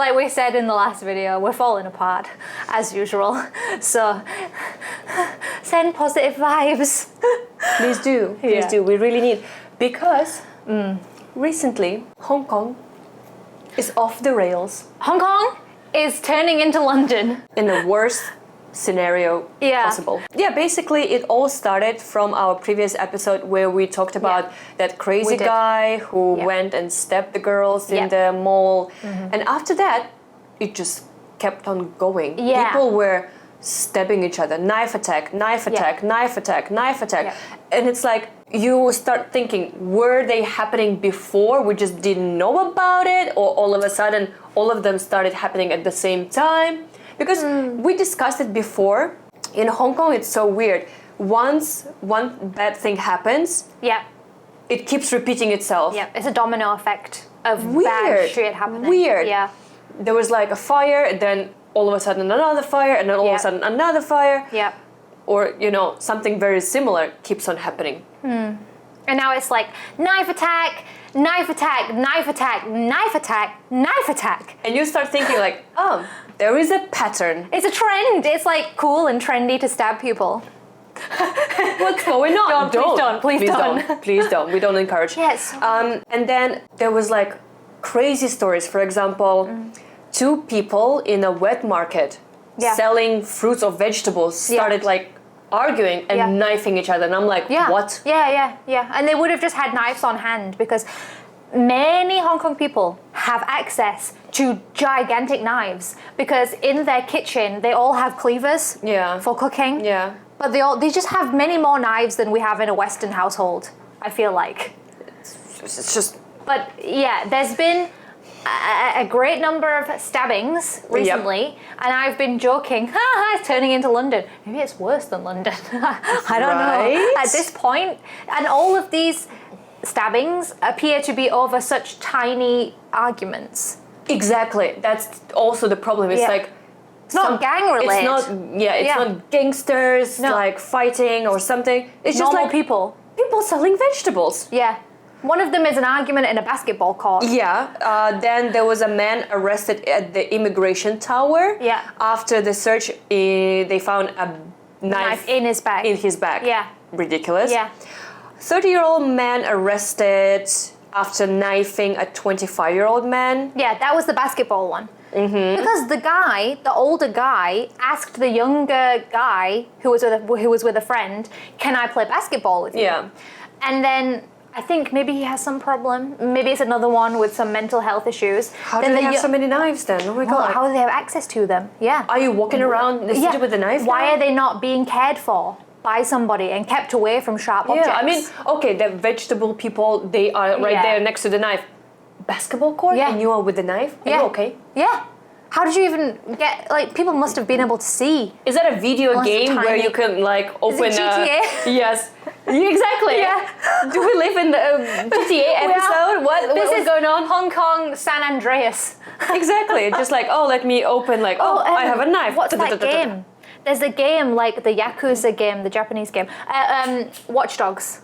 like we said in the last video, we're falling apart as usual. So send positive vibes. Please do. Please do. We really need, because recently Hong Kong is off the rails. Hong Kong is turning into London. In the worst scenario possible. Yeah, basically it all started from our previous episode where we talked about that crazy guy who went and stabbed the girls in the mall. And after that, it just kept on going. People were stabbing each other, knife attack, knife attack, knife attack, knife attack. And it's like, you start thinking, were they happening before? We just didn't know about it, or all of a sudden all of them started happening at the same time? Because we discussed it before. In Hong Kong, it's so weird. Once one bad thing happens, it keeps repeating itself. Yeah, it's a domino effect of bad shit happening. Weird. Yeah. There was like a fire, and then all of a sudden another fire, and then all of a sudden another fire. Yeah. Or, you know, something very similar keeps on happening. And now it's like knife attack, knife attack, knife attack, knife attack, knife attack. And you start thinking like, oh, there is a pattern. It's a trend. It's like cool and trendy to stab people. What's going on? Please don't. Please don't. We don't encourage. Yes. And then there was like crazy stories. For example, two people in a wet market selling fruits or vegetables started like arguing and knifing each other. And I'm like, what? Yeah. And they would have just had knives on hand because many Hong Kong people have access to gigantic knives because in their kitchen they all have cleavers for cooking. Yeah. But they just have many more knives than we have in a Western household, I feel like. It's just... But yeah, there's been a great number of stabbings recently, and I've been joking, it's turning into London. Maybe it's worse than London. I don't know. At this point, and all of these stabbings appear to be over such tiny arguments. Exactly. That's also the problem. It's like it's not gang related. It's not gangsters like fighting or something. It's just normal like people selling vegetables. Yeah. One of them is an argument in a basketball court. Yeah. Then there was a man arrested at the immigration tower. Yeah. After the search, they found a knife in his bag. Yeah. Ridiculous. Yeah. 30-year-old man arrested after knifing a 25-year-old man. Yeah, that was the basketball one. Because the older guy, asked the younger guy who was with a friend, "Can I play basketball with you?" Yeah. And then I think maybe he has some problem. Maybe it's another one with some mental health issues. How do they have so many knives then? Oh my God. How do they have access to them? Yeah. Are you walking around the city with a knife? Why are they not being cared for by somebody and kept away from sharp objects? Yeah, I mean, okay, the vegetable people, they are right there next to the knife. Basketball court? Yeah. And you are with the knife? Are you okay? Yeah. How did you even get, like, people must have been able to see. Is that a video game where you can, like, open Is it GTA? Yes. Exactly. Yeah. Do we live in the GTA episode? What is going on? Hong Kong, San Andreas. Exactly. Just like, let me open, like, I have a knife. What's that game? There's a game like the Yakuza game, the Japanese game. Watch Dogs.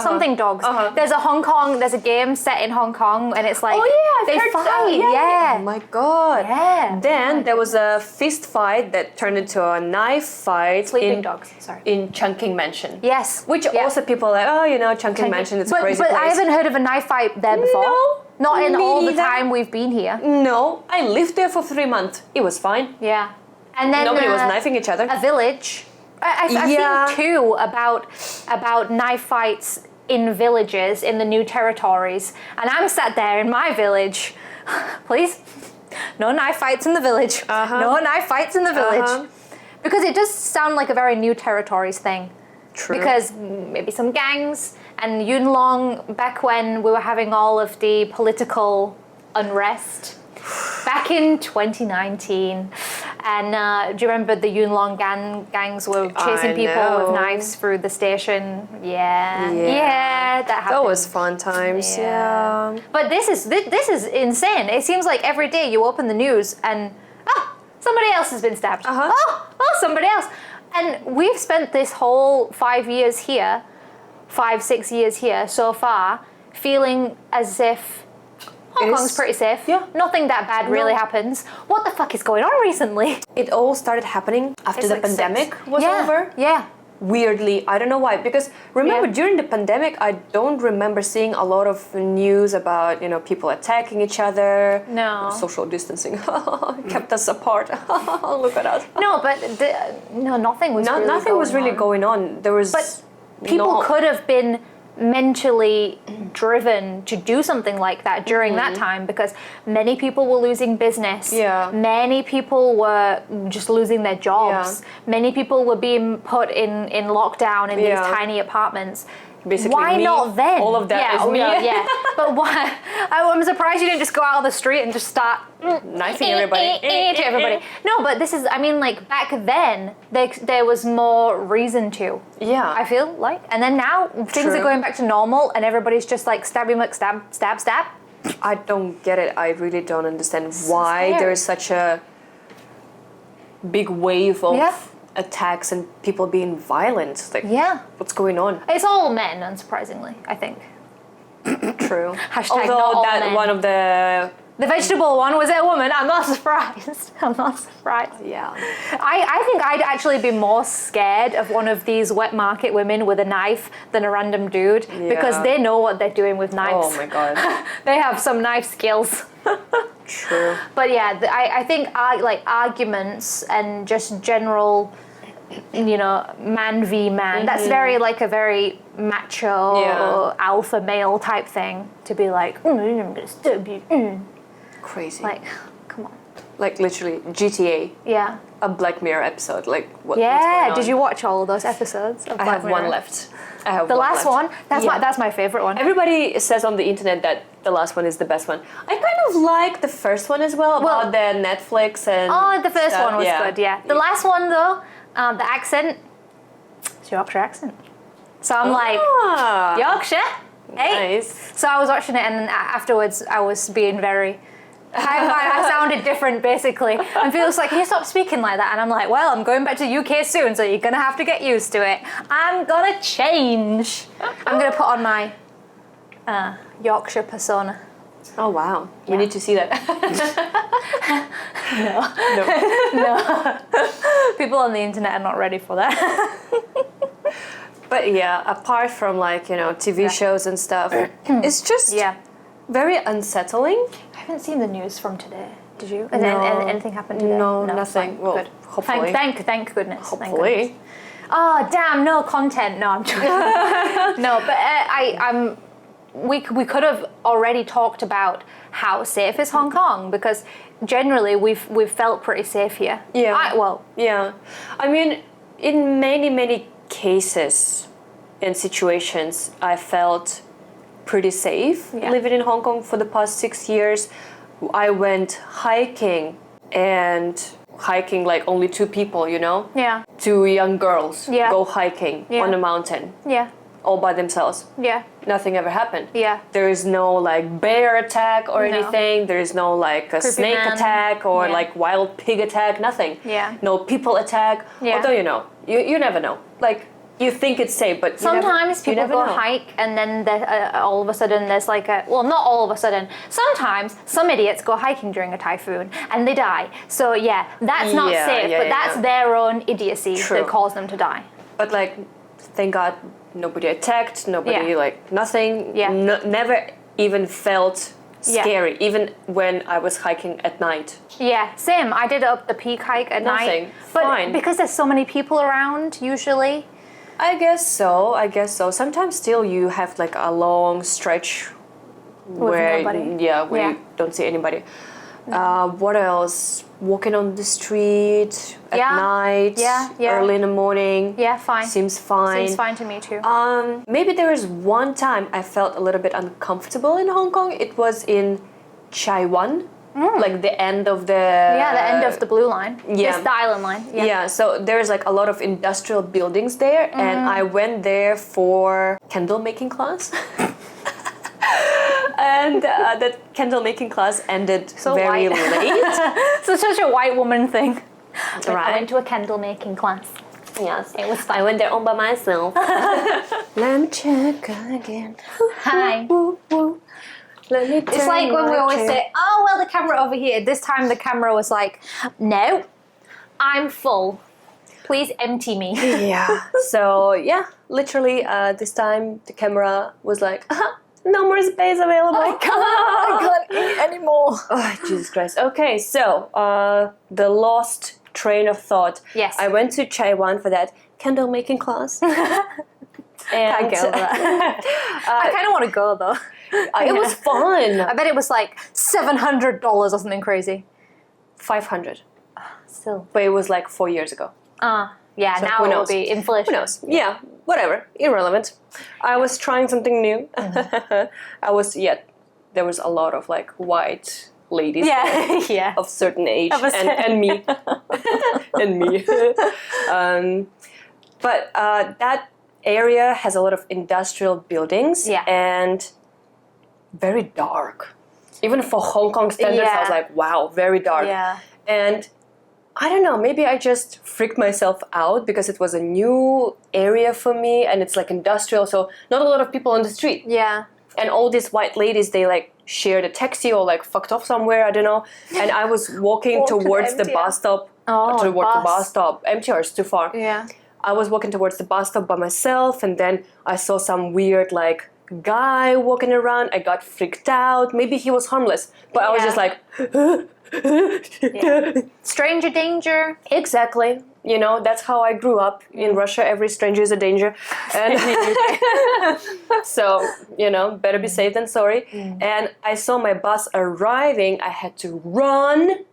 Something dogs. There's a game set in Hong Kong, and it's like they fight. Yeah. Oh my God. Yeah. Then there was a fist fight that turned into a knife fight. Sleeping dogs. Sorry. In Chungking Mansion. Yes. Which also people are like, Chungking Mansion is a crazy place. But I haven't heard of a knife fight there before. No. Not in all the time we've been here. No. I lived there for 3 months. It was fine. Yeah. And then nobody was knifing each other. A village. I've seen two about knife fights in villages in the new territories, and I'm sat there in my village. Please, no knife fights in the village. No knife fights in the village, because it does sound like a very new territories thing. True. Because maybe some gangs and Yuen Long back when we were having all of the political unrest. Back in 2019, and do you remember the Yuen Long gangs were chasing people with knives through the station? Yeah, that happened. That was fun times. Yeah. But this is insane. It seems like every day you open the news and somebody else has been stabbed. Somebody else. And we've spent this whole 5 years here, 5-6 years here so far, feeling as if Hong Kong's pretty safe. Yeah. Nothing that bad really happens. What the fuck is going on recently? It all started happening after the pandemic was yeah. over. Yeah. Weirdly, I don't know why, because remember during the pandemic I don't remember seeing a lot of news about people attacking each other. No. Social distancing kept us apart. Look at us. No, but nothing was really going on. There was but people could have been mentally driven to do something like that during that time, because many people were losing business. Yeah. Many people were just losing their jobs. Yeah. Many people were being put in lockdown in these tiny apartments. Basically, why not then? All of that is me. Yeah. But why? I'm surprised you didn't just go out on the street and just start knifing everybody. To everybody. No, but this is. I mean, like back then, there was more reason to. Yeah. I feel like, and then now things are going back to normal, and everybody's just like stabby stab, stab, stab. I don't get it. I really don't understand why there is such a big wave of attacks and people being violent. Like, what's going on? It's all men, unsurprisingly, I think. True. Hashtag Although not all that men. one of the vegetable one was a woman. I'm not surprised. Yeah. I think I'd actually be more scared of one of these wet market women with a knife than a random dude, because they know what they're doing with knives. Oh my god. They have some knife skills. True. But yeah, I think like arguments and just general, man v man. That's very like a very macho alpha male type thing to be like, I'm gonna stab you. Crazy. Like, come on. Like literally GTA. Yeah. A Black Mirror episode. Like what's Yeah. going on? Did you watch all of those episodes of Black I have Mirror? one left. I have The one last left. one? That's my favorite one. Everybody says on the internet that the last one is the best one. I kind of like the first one as well, about the Netflix and the first stuff. one was good, yeah. The last one though, the accent, it's Yorkshire accent. So I'm like, Yorkshire? Hey. Nice. So I was watching it, and then afterwards I was being very... I sounded different, basically. And Felix was like, can you stop speaking like that? And I'm like, well, I'm going back to UK soon, so you're going to have to get used to it. I'm going to change. I'm going to put on my Yorkshire persona. Oh, wow. We need to see that. No. People on the internet are not ready for that. But yeah, apart from like, TV shows and stuff, it's just very unsettling. I haven't seen the news from today. Did you? No. Anything happened today? No, nothing. Fine. Well, Good. hopefully. Thank goodness. Hopefully. Thank goodness. Oh damn! No content. No, I'm joking. No, but we could have already talked about how safe is Hong Kong, because generally we've felt pretty safe here. Yeah. Yeah. I mean, in many cases and situations, I felt pretty safe living in Hong Kong for the past 6 years. I went hiking like only 2 people, Yeah. 2 young girls go hiking Yeah. on a mountain Yeah. all by themselves. Yeah. Nothing ever happened. Yeah. There is no like bear attack or No. anything. There is no like a Creepy snake man. attack or Yeah. like wild pig attack. Nothing. Yeah. No people attack. Yeah. Although you never know. Like you think it's safe, but Sometimes you people never go know. hike, and then all of a sudden there's like not all of a sudden. Sometimes some idiots go hiking during a typhoon and they die. So yeah, that's not safe, but that's their own idiocy that caused them to die. But like, thank God, nobody attacked. Nobody like nothing. Yeah. Never even felt scary, even when I was hiking at night. Yeah, same. I did up the peak hike at Nothing. night. But Fine. because there's so many people around, usually. I guess so. Sometimes still you have like a long stretch where nobody. You don't see anybody. What else? Walking on the street at night, early in the morning. Yeah, fine. Seems fine. Seems fine to me too. Maybe there was one time I felt a little bit uncomfortable in Hong Kong. It was in Chai Wan. Like the end of the... the end of the blue line. Yeah. It's the island line. Yeah, so there's like a lot of industrial buildings there, and I went there for candle making class. And that candle making class ended very late. So such a white woman thing. Right. I went to a candle making class. Yes. It was fun. I went there all by myself. Let me check again. Hi. It's like when we always say, oh, well, the camera over here. This time the camera was like, no, I'm full. Please empty me. Yeah. So, yeah, literally this time the camera was like, no more space available. I can't eat anymore. Oh, Jesus Christ. Okay, so the lost train of thought. Yes. I went to Taiwan for that candle making class. And I kind of want to go though. It was fun. I bet it was like $700 or something crazy. 500. Still. But it was like 4 years ago. Yeah, so now it will be inflation. Who knows? Yeah, whatever. Irrelevant. I was trying something new. There was a lot of like white ladies yeah. of certain age and me. And me. But that area has a lot of industrial buildings and very dark. Even for Hong Kong standards, I was like, wow, very dark. Yeah. And I don't know, maybe I just freaked myself out because it was a new area for me and it's like industrial, so not a lot of people on the street. Yeah. And all these white ladies, they like shared a taxi or like fucked off somewhere, I don't know. And I was walking towards the bus stop. The bus stop. MTR is too far. Yeah. I was walking towards the bus stop by myself and then I saw some weird like guy walking around. I got freaked out. Maybe he was harmless, but I was just like stranger danger. Exactly. You know, that's how I grew up. In Russia, every stranger is a danger. And so, you know, better be safe than sorry. And I saw my bus arriving. I had to run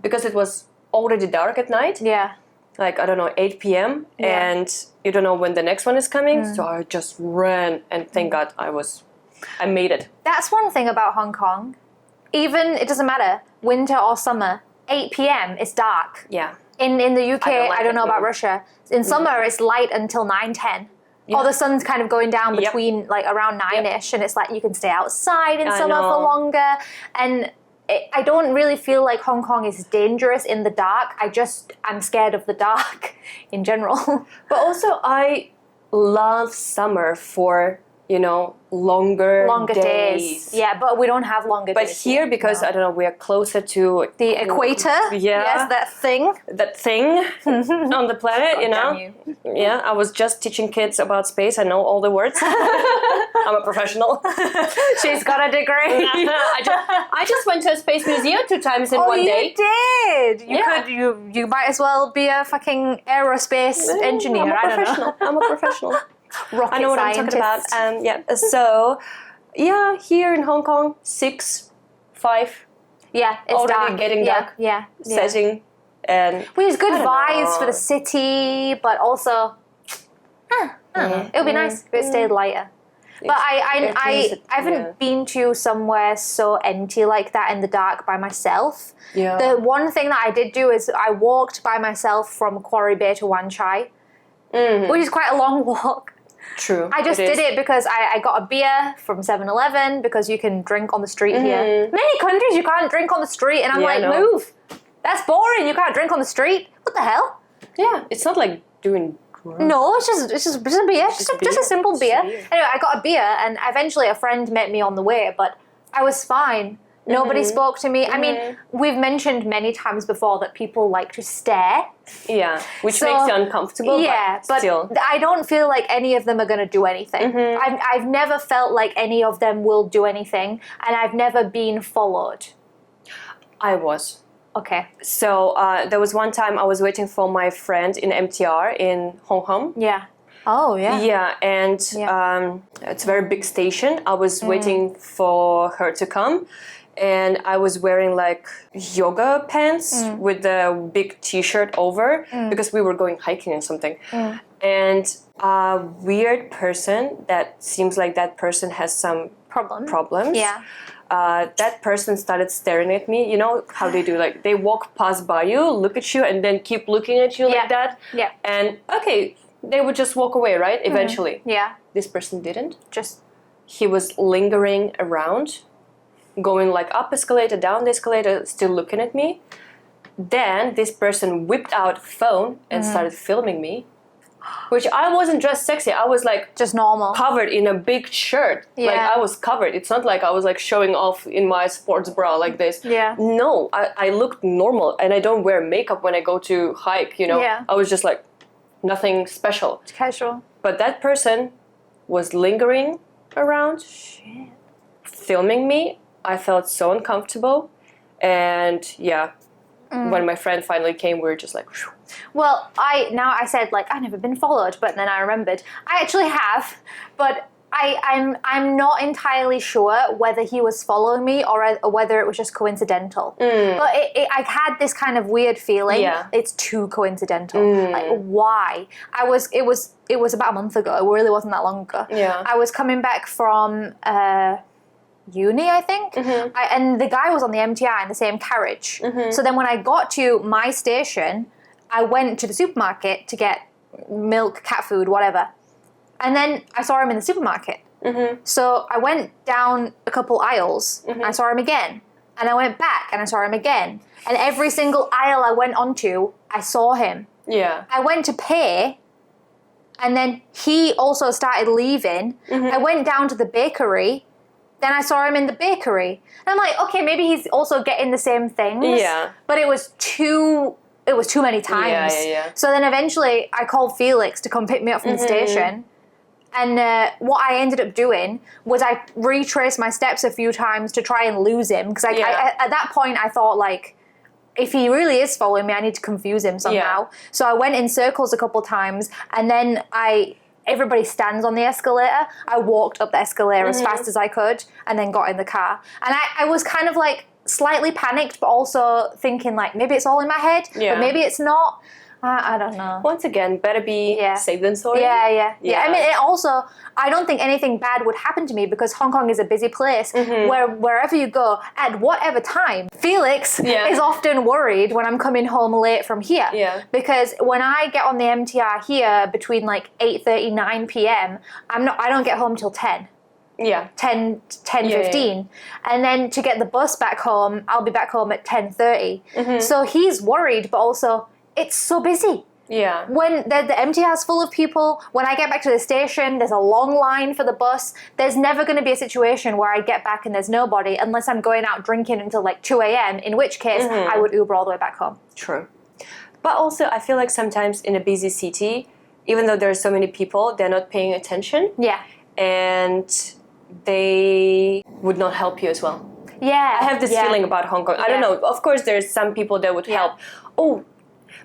because it was already dark at night. Yeah. Like, I don't know, 8 p.m. And you don't know when the next one is coming. So I just ran and thank God I made it. That's one thing about Hong Kong. Even, it doesn't matter, winter or summer, 8 p.m. it's dark. Yeah. In the UK, I don't know about Russia. In summer, it's light until 9, 10. Yeah. Or the sun's kind of going down between like around 9-ish and it's like you can stay outside in summer for longer. And I don't really feel like Hong Kong is dangerous in the dark. I'm scared of the dark in general. But also I love summer for, you know, longer days. Yeah, but we don't have longer days. But here, because I don't know, we are closer to the equator. Yeah. Yes, that thing. That thing on the planet, you know. Yeah, I was just teaching kids about space. I know all the words. I'm a professional. She's got a degree. I just went to a space museum 2 times in one day. You did. You might as well be a fucking aerospace engineer. I'm a professional. Rocket I know what scientist. I'm talking about. So, yeah, here in Hong Kong, 6, 5. Yeah, it's already dark. Getting dark. Yeah. Setting. And which is good vibes for the city, but also, I don't know. It would be nice if it stayed lighter. But I haven't been to somewhere so empty like that in the dark by myself. Yeah. The one thing that I did do is I walked by myself from Quarry Bay to Wan Chai, which is quite a long walk. True. I just did it because I got a beer from 7-Eleven because you can drink on the street here. Many countries you can't drink on the street, and I'm like, move. That's boring. You can't drink on the street. What the hell? Yeah, it's not like doing drugs. No, it's just a beer. Just a simple beer. Anyway, I got a beer, and eventually a friend met me on the way, but I was fine. Nobody spoke to me. I mean, we've mentioned many times before that people like to stare. Yeah, which makes you uncomfortable. Yeah, but still. I don't feel like any of them are going to do anything. I've never felt like any of them will do anything, and I've never been followed. I was. Okay. So there was one time I was waiting for my friend in MTR in Hong Kong. Yeah. Oh, yeah. Yeah, and it's a very big station. I was waiting for her to come. And I was wearing like yoga pants with the big t-shirt over because we were going hiking or something. And a weird person that seems like that person has some problems. Yeah. That person started staring at me. You know how they do, like they walk past by you, look at you, and then keep looking at you like that. Yeah. And okay, they would just walk away, right? Eventually. Yeah. This person didn't. He was lingering around, going like up escalator, down the escalator, still looking at me. Then this person whipped out a phone and started filming me. which I wasn't dressed sexy. I was like just normal, covered in a big shirt. Yeah. Like I was covered. It's not like I was like showing off in my sports bra like this. Yeah. No, I looked normal, and I don't wear makeup when I go to hike, you know. Yeah. I was just like nothing special. It's casual. But that person was lingering around, Shit. filming me. I felt so uncomfortable, and yeah. When my friend finally came, we were just like, whew. Well, I said like I've never been followed, but then I remembered I actually have, but I'm not entirely sure whether he was following me or whether it was just coincidental. But I had this kind of weird feeling. Yeah. It's too coincidental. Like why? It was about a month ago. It really wasn't that long ago. Yeah. I was coming back from uni, I think, and the guy was on the MTR in the same carriage. So then when I got to my station, I went to the supermarket to get milk, cat food, whatever. And then I saw him in the supermarket. So I went down a couple aisles, and I saw him again. And I went back, and I saw him again. And every single aisle I went onto, I saw him. Yeah. I went to pay, and then he also started leaving. I went down to the bakery, then I saw him in the bakery. And I'm like, okay, maybe he's also getting the same things. Yeah. But it was too many times. Yeah. So then eventually I called Felix to come pick me up from the station. And what I ended up doing was I retraced my steps a few times to try and lose him. Because at that point I thought, like, if he really is following me, I need to confuse him somehow. Yeah. So I went in circles a couple times, and then everybody stands on the escalator. I walked up the escalator as fast as I could, and then got in the car. And I was kind of like slightly panicked, but also thinking like maybe it's all in my head, but maybe it's not. I don't know. Once again, better be safe than sorry. Yeah. I mean, I don't think anything bad would happen to me because Hong Kong is a busy place where wherever you go, at whatever time, Felix is often worried when I'm coming home late from here. Yeah. Because when I get on the MTR here between like 8:30, 9 p.m., I don't get home till 10. Yeah. 10:15. And then to get the bus back home, I'll be back home at 10:30. So he's worried, but also it's so busy. Yeah. When the MTR is full of people, when I get back to the station, there's a long line for the bus. There's never going to be a situation where I get back and there's nobody unless I'm going out drinking until like 2 a.m., in which case I would Uber all the way back home. True. But also, I feel like sometimes in a busy city, even though there are so many people, they're not paying attention. Yeah. And they would not help you as well. Yeah. I have this feeling about Hong Kong. I don't know. Of course, there's some people that would help. Oh,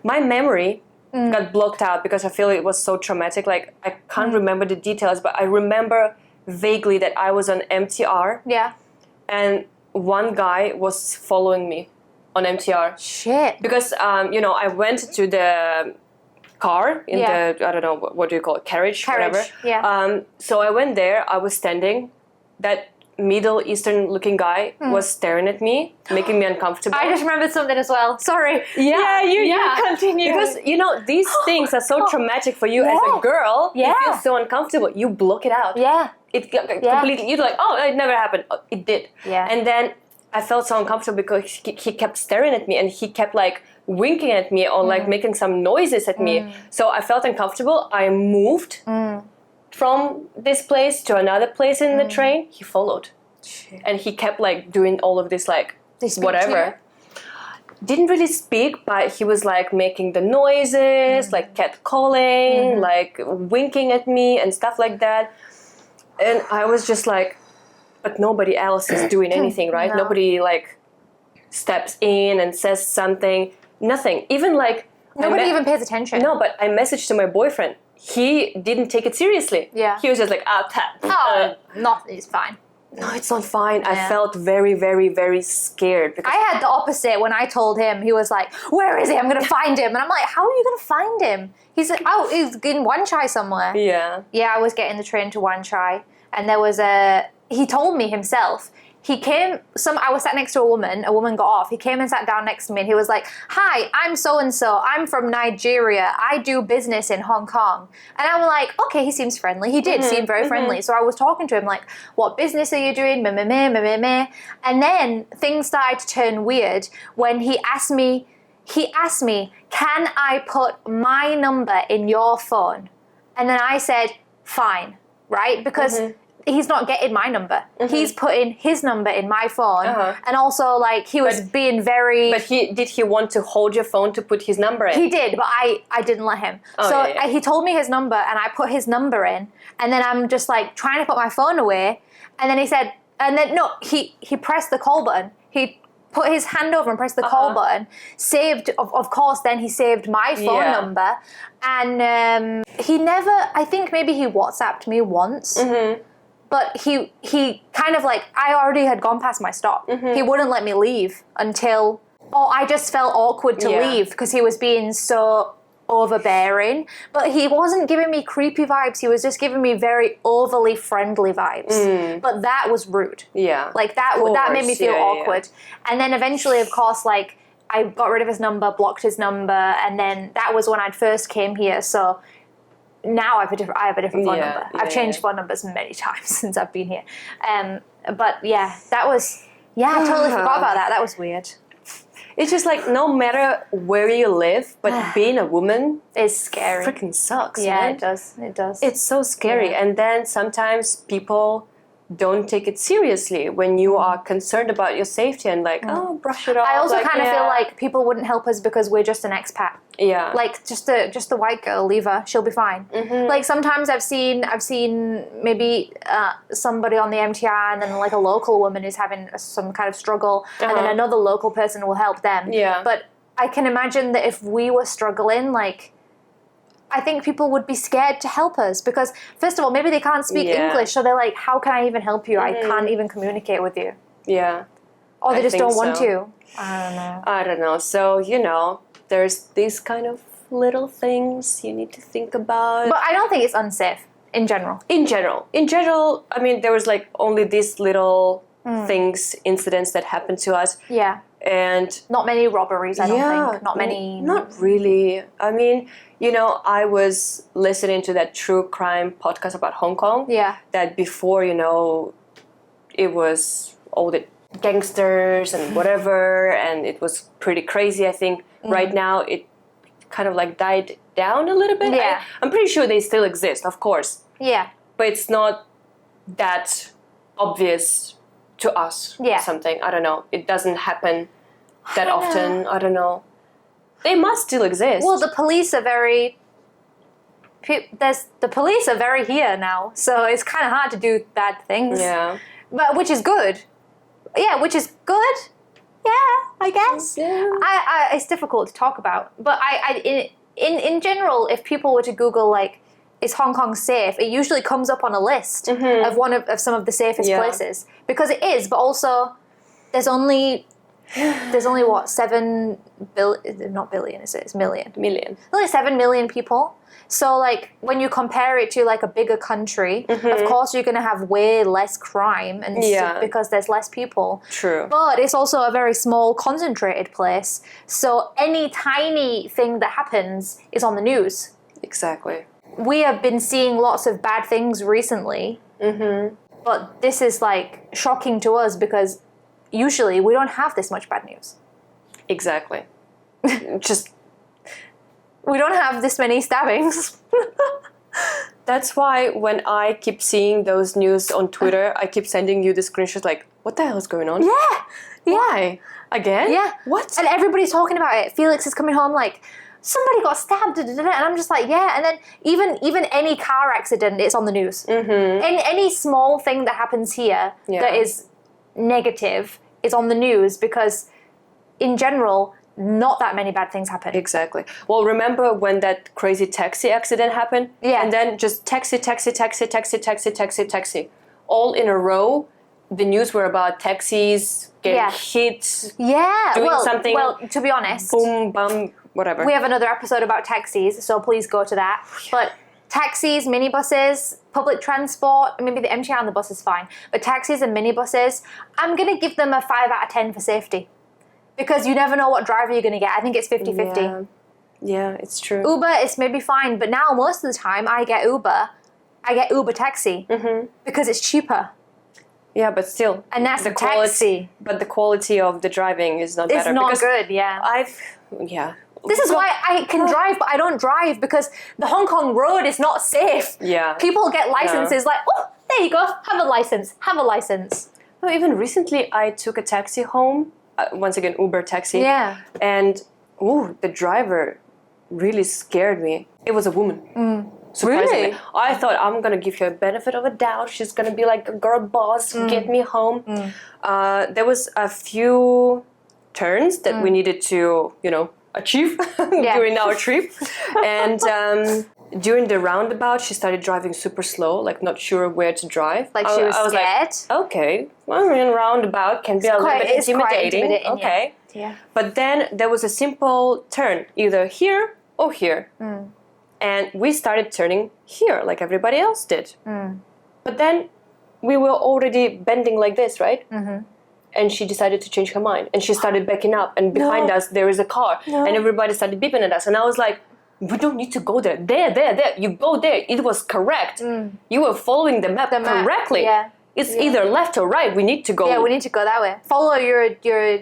my memory got blocked out because I feel it was so traumatic. Like, I can't remember the details, but I remember vaguely that I was on MTR. Yeah. And one guy was following me on MTR. Shit. Because, I went to the car in the, I don't know, what do you call it, carriage, whatever. Yeah. So I went there, I was standing. That Middle Eastern looking guy was staring at me, making me uncomfortable. I just remembered something as well. Sorry. Yeah, you continue. Because, these things are so traumatic for you as a girl. Yeah. You feel so uncomfortable. You block it out. Yeah. It completely, you're like, oh, it never happened. Oh, it did. Yeah. And then I felt so uncomfortable because he kept staring at me and he kept like winking at me or like making some noises at me. So I felt uncomfortable. I moved from this place to another place in the train. He followed. Shit. And he kept like doing all of this like whatever. Didn't really speak, but he was like making the noises, like cat calling, like winking at me and stuff like that. And I was just like, but nobody else is doing anything, right? No. Nobody like steps in and says something. Nothing. Even like nobody even pays attention. No, but I messaged to my boyfriend. He didn't take it seriously. Yeah. He was just like, it's fine. No, it's not fine. Yeah. I felt very, very, very scared. Because I had the opposite when I told him. He was like, where is he? I'm going to find him. And I'm like, how are you going to find him? He's like, oh, he's in Wan Chai somewhere. Yeah. Yeah, I was getting the train to Wan Chai. And there was he told me himself. He came, I was sat next to a woman got off. He came and sat down next to me and he was like, hi, I'm so-and-so. I'm from Nigeria. I do business in Hong Kong. And I'm like, okay, he seems friendly. He did seem very friendly. So I was talking to him like, what business are you doing? Meh, meh, meh, meh, meh, meh. And then things started to turn weird when he asked me, he asked me, can I put my number in your phone? And then I said, fine, right? Because he's not getting my number. He's putting his number in my phone. And also, like, he was being very... But did he want to hold your phone to put his number in? He did, but I didn't let him. He told me his number, and I put his number in. And then I'm just, like, trying to put my phone away. And then he said... And then, no, he pressed the call button. He put his hand over and pressed the call button. Saved, of course, then he saved my phone number. And he never... I think maybe he WhatsApped me once. But he kind of like, I already had gone past my stop. He wouldn't let me leave until, I just felt awkward to leave because he was being so overbearing. But he wasn't giving me creepy vibes. He was just giving me very overly friendly vibes. But that was rude. Yeah. Like that made me feel awkward. And then eventually, of course, like I got rid of his number, blocked his number. And then that was when I first came here. So now I have a different phone number. I've changed phone numbers many times since I've been here. But yeah, that was... Yeah, I totally forgot about that. That was weird. It's just like, no matter where you live, but being a woman... is scary. Freaking sucks, Yeah, right? it does. It does. It's so scary. And then sometimes people don't take it seriously when you are concerned about your safety and like, brush it off. I also like, kind of feel like people wouldn't help us because we're just an expat. Yeah. Like just the white girl, leave her, she'll be fine. Like sometimes I've seen maybe somebody on the MTR and then like a local woman is having some kind of struggle and then another local person will help them. Yeah. But I can imagine that if we were struggling, like I think people would be scared to help us because first of all, maybe they can't speak English, so they're like, how can I even help you? I can't even communicate with you. Yeah. Or they just don't want so. to. I don't know. So, there's these kind of little things you need to think about. But I don't think it's unsafe in general. In general, I mean, there was like only these little incidents that happened to us. Yeah. And not many robberies, I don't think. Not many. Not really. I mean, I was listening to that true crime podcast about Hong Kong. Yeah. That before, it was all the gangsters and whatever, and it was pretty crazy. I think right now it kind of like died down a little bit. Yeah. I'm pretty sure they still exist, of course. Yeah. But it's not that obvious to us or something. I don't know. It doesn't happen that often. I don't know. They must still exist. Well, the police are very... The police are very here now, so it's kind of hard to do bad things. Yeah. But which is good. Yeah, which is good. Yeah, I guess. Yeah. It's difficult to talk about. But in general, if people were to Google, like, is Hong Kong safe? It usually comes up on a list of some of the safest places. Because it is, but also there's only what, 7 billion, not billion, is it? It's million. Million. Only 7 million people. So, like, when you compare it to, like, a bigger country, of course you're going to have way less crime and because there's less people. True. But it's also a very small, concentrated place. So any tiny thing that happens is on the news. Exactly. We have been seeing lots of bad things recently. But this is, like, shocking to us because usually we don't have this much bad news. Exactly. We don't have this many stabbings. That's why when I keep seeing those news on Twitter, I keep sending you the screenshots like, what the hell is going on? Yeah. Why? Again? Yeah. What? And everybody's talking about it. Felix is coming home like, somebody got stabbed, and I'm just like, yeah. And then even any car accident, it's on the news. And any small thing that happens here that is negative is on the news because, in general, not that many bad things happen. Exactly. Well, remember when that crazy taxi accident happened? Yeah. And then just taxi. All in a row. The news were about taxis getting hit. Yeah. Doing something. Well, to be honest. Boom, bum, whatever. We have another episode about taxis, so please go to that. But taxis, minibuses, public transport, maybe the MTR on the bus is fine. But taxis and minibuses, I'm going to give them a 5 out of 10 for safety. Because you never know what driver you're going to get. I think it's 50-50. Yeah, it's true. Uber is maybe fine, but now most of the time I get Uber taxi because it's cheaper. Yeah, but still. And that's a taxi. But the quality of the driving is not better. It's not good, This is why I can drive, but I don't drive because the Hong Kong road is not safe. Yeah. People get licenses like, oh, there you go, have a license. No, even recently I took a taxi home, once again, Uber taxi. Yeah. And, the driver really scared me. It was a woman. Surprisingly. Really? I thought, I'm going to give her a benefit of a doubt. She's going to be like a girl boss, get me home. There was a few turns that we needed to, achieve during our trip. And during the roundabout, she started driving super slow, like not sure where to drive. Like she was scared? Like, okay, well, roundabout can be a little bit intimidating. Okay. Yeah. But then there was a simple turn, either here or here. And we started turning here, like everybody else did. But then we were already bending like this, right? And she decided to change her mind. And she started backing up. And behind us, there is a car. And everybody started beeping at us. And I was like, we don't need to go there. There. You go there. It was correct. You were following the map correctly. Yeah. It's either left or right. We need to go. Yeah, we need to go that way. Follow your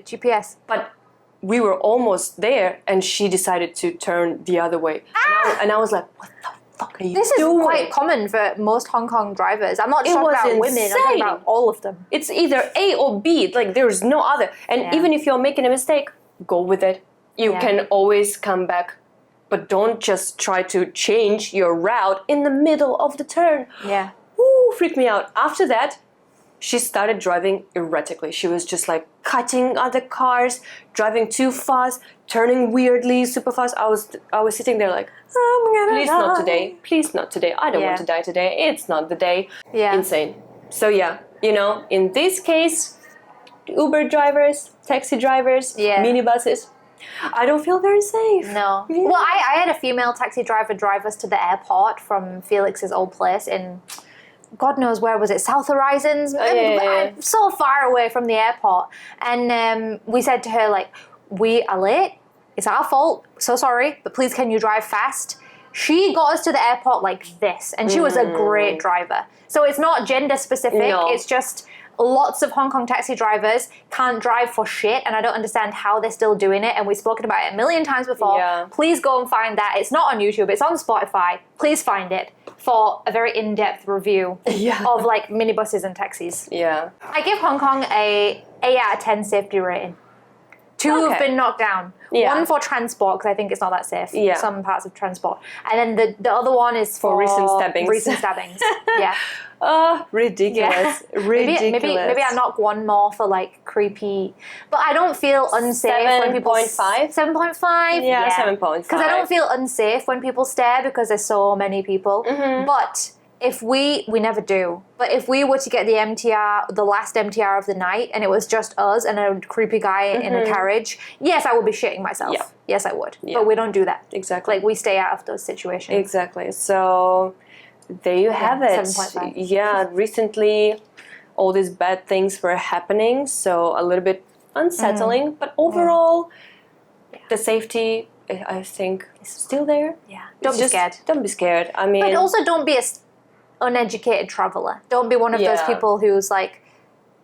GPS. But we were almost there, and she decided to turn the other way. And I was like, what the fuck are you doing? This is quite common for most Hong Kong drivers. I'm not talking about women, I'm talking about all of them. It's either A or B, like there's no other. And even if you're making a mistake, go with it. You can always come back. But don't just try to change your route in the middle of the turn. Yeah. Woo, freaked me out. After that, she started driving erratically. She was just like cutting other cars, driving too fast, turning weirdly, super fast. I was sitting there like, please not today. Please not today. I don't want to die today. It's not the day. Yeah. Insane. So in this case, Uber drivers, taxi drivers, minibuses, I don't feel very safe. No. Well, I had a female taxi driver drive us to the airport from Felix's old place in... God knows where was it, South Horizons? So far away from the airport. And we said to her, like, we are late. It's our fault. So sorry. But please, can you drive fast? She got us to the airport like this. And she was a great driver. So it's not gender specific. No. It's just lots of Hong Kong taxi drivers can't drive for shit. And I don't understand how they're still doing it. And we've spoken about it a million times before. Yeah. Please go and find that. It's not on YouTube. It's on Spotify. Please find it for a very in-depth review of like minibuses and taxis. Yeah. I give Hong Kong a 8 out of 10 safety rating. 2 have been knocked down. Yeah. 1 for transport, because I think it's not that safe. Yeah. Some parts of transport. And then the other one is for recent stabbings. Yeah. Oh, ridiculous. Yeah. Ridiculous. Maybe I knock 1 more for like creepy. But I don't feel unsafe when people... 7.5? 7.5? Yeah, 7.5. Because I don't feel unsafe when people stare because there's so many people. But if we never do, but if we were to get the MTR, the last MTR of the night, and it was just us and a creepy guy in a carriage, yes, I would be shitting myself. Yeah. Yes, I would. Yeah. But we don't do that. Exactly. Like, we stay out of those situations. Exactly. So... there you have it. 7.5. Yeah, recently all these bad things were happening, so a little bit unsettling. But overall, the safety, I think, is still there. Yeah. Don't be scared. Don't be scared. I mean... But also don't be an uneducated traveller. Don't be one of those people who's like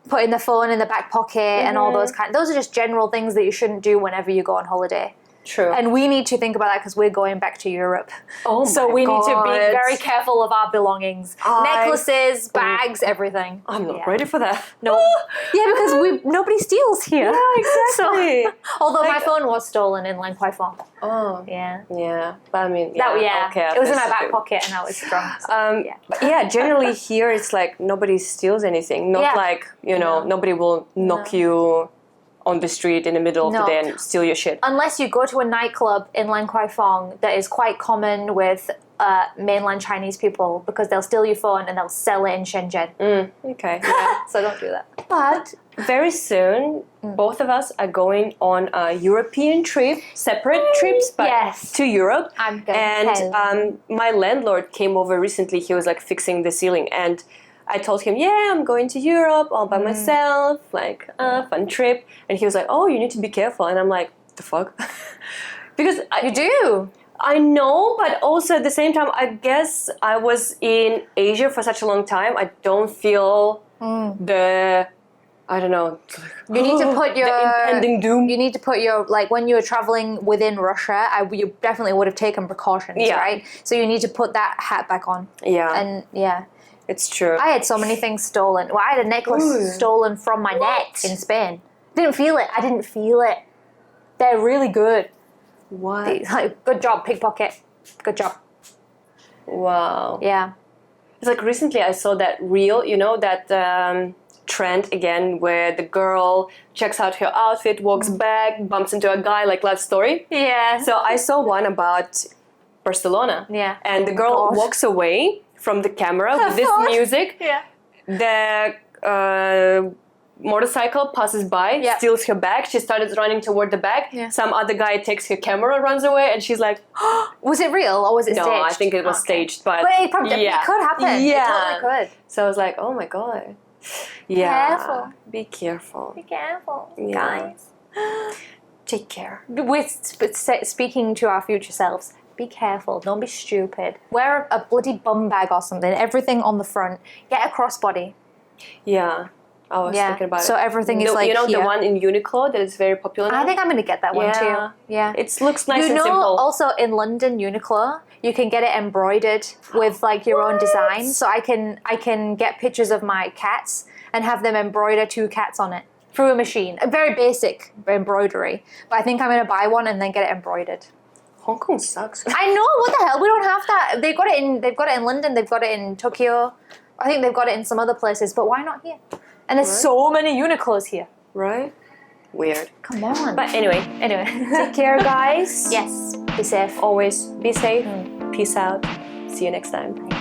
putting the phone in the back pocket and all those kind. Those are just general things that you shouldn't do whenever you go on holiday. True. And we need to think about that because we're going back to Europe. Oh so we need to be very careful of our belongings. Necklaces, bags, everything. I'm not ready for that. No. Yeah, because nobody steals here. Yeah, exactly. Although my phone was stolen in Lan Kwai Fong. Oh. Yeah. Yeah. But I mean, okay, it was in my back pocket and I was drunk. So, but generally here it's like nobody steals anything. Not like, nobody will knock you on the street in the middle of the day and steal your shit. Unless you go to a nightclub in Lan Kwai Fong that is quite common with mainland Chinese people because they'll steal your phone and they'll sell it in Shenzhen. Okay. Yeah. So don't do that. But very soon, both of us are going on a European trip, separate trips, but to Europe. I'm going and my landlord came over recently. He was like fixing the ceiling and I told him, I'm going to Europe all by myself, like, fun trip. And he was like, oh, you need to be careful. And I'm like, the fuck? Because you do. I know, but also at the same time, I guess I was in Asia for such a long time. I don't feel the, I don't know. You need to put your the impending doom. You need to put your, like, when you were traveling within Russia, you definitely would have taken precautions, right? So you need to put that hat back on. Yeah. And yeah. It's true. I had so many things stolen. Well, I had a necklace stolen from my neck in Spain. Didn't feel it. I didn't feel it. They're really good. What? Like, good job, pickpocket. Good job. Wow. Yeah. It's like recently I saw that reel, you know, that trend again where the girl checks out her outfit, walks back, bumps into a guy, like love story. Yeah. So I saw one about Barcelona. Yeah. And the girl walks away from the camera with this music. Yeah. The motorcycle passes by, steals her bag. She started running toward the bag. Yeah. Some other guy takes her camera, runs away, and she's like, was it real or was it staged? No, I think it was staged. But it probably it could happen. Yeah. It totally could. So I was like, oh my God. Yeah. Careful. Be careful. Be careful, Yeah. guys. Take care. We're speaking to our future selves. Be careful. Don't be stupid. Wear a bloody bum bag or something. Everything on the front. Get a crossbody. Yeah. I was thinking about it. So everything is like, you know, here. the one in Uniqlo that is very popular now? I think I'm going to get that one too. Yeah. It looks nice and You know, simple. also in London, Uniqlo, you can get it embroidered with like your own design. So I can get pictures of my cats and have them embroider 2 cats on it through a machine. A very basic embroidery. But I think I'm going to buy one and then get it embroidered. Hong Kong sucks. I know, what the hell? We don't have that. They've got it in London, they've got it in Tokyo. I think they've got it in some other places, but why not here? And there's so many Uniqlos here. Right? Weird. Come on. But anyway. Take care, guys. Yes. Be safe. Always be safe. Peace out. See you next time.